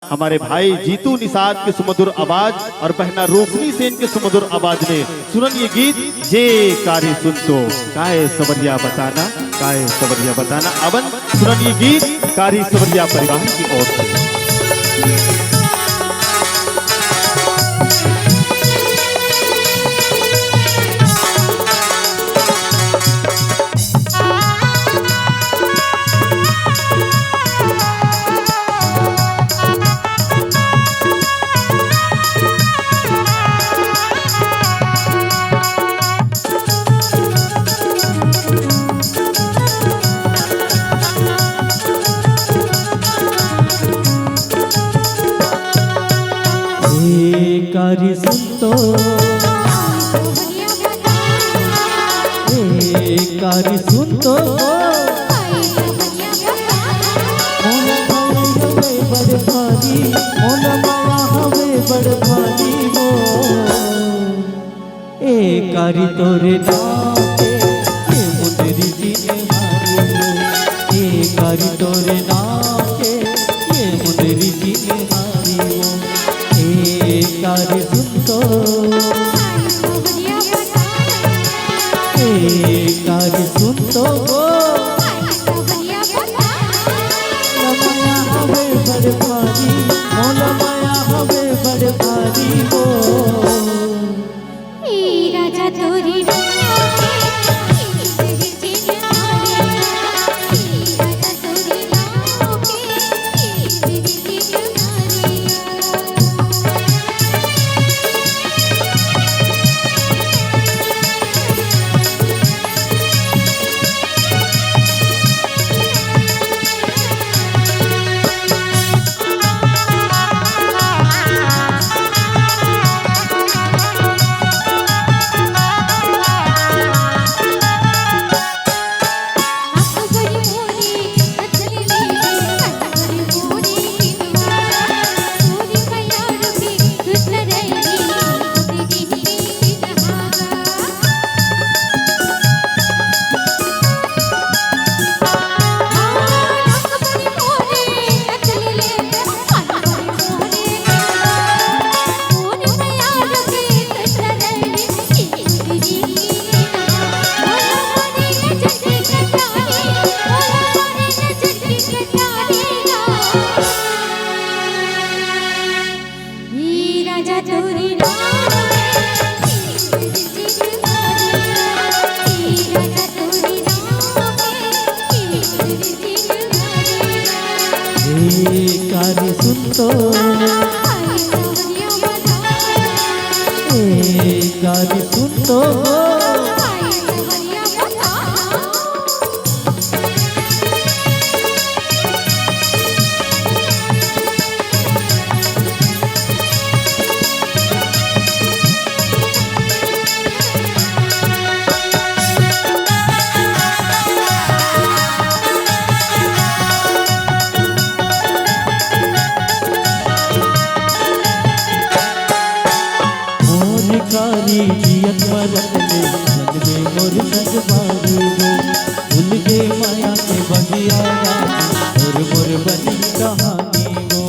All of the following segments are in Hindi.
हमारे भाई जीतू निषाद की सुमधुर आवाज और बहना रोशनी सेन के सुमधुर आवाज में सुनन ये गीत जे कारी सुन तो काए सवरिया बताना, काए सवरिया बताना। अवन सुनन ये गीत कारी सवरिया परिवार की ओर से। कारी सुन तो कारी सुन तो बड़ भारी मोला माया हवे बड़ भारी हो ए कारी तोरे नाम के मुंदरी जी ने हारी ए कारी तोरे नाम के ये मुंदरी जी ने हारी हो कारी सुन तो कारी सुन तो माया हवे बड़ भारी मोला माया हवे बड़ भारी हो राजा तोरी कारी सुन तो कारी सुन तो कारी जियत मरत में मन में मोर संग बारू हो भूल गे माया के बगिया और मोर बनी कहानी हो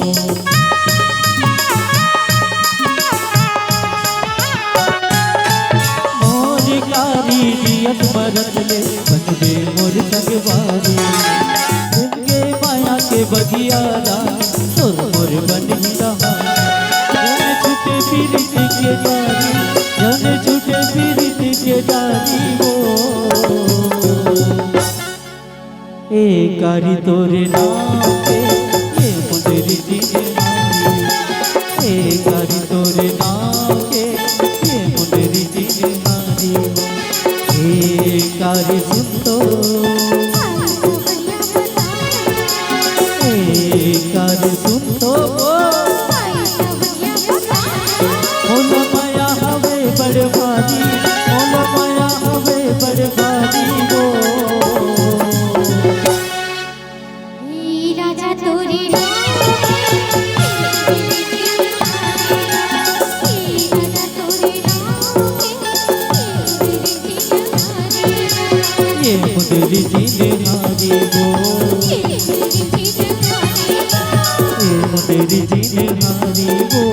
मोर कारी जियत मरत में मन में मोर संग बारू भूल गे माया के बगिया और मोर बनी कहानी छूटे पीरित के डारी जाने छूटे पीरित के डारी हो ए कारी तोरे नाम के ये मुंदरी जी ने हारी ए कारी तोरे नाम के ये मुंदरी जी ने हारी हो ए कारी सुन तो ए कारी सुन तो मोला माया हवे बड़ भारी मोला माया हवे बड़ भारी हो राजा तोरी ये मुंदरी जी ने हारी हो ये मुंदरी जी बिन हारी वो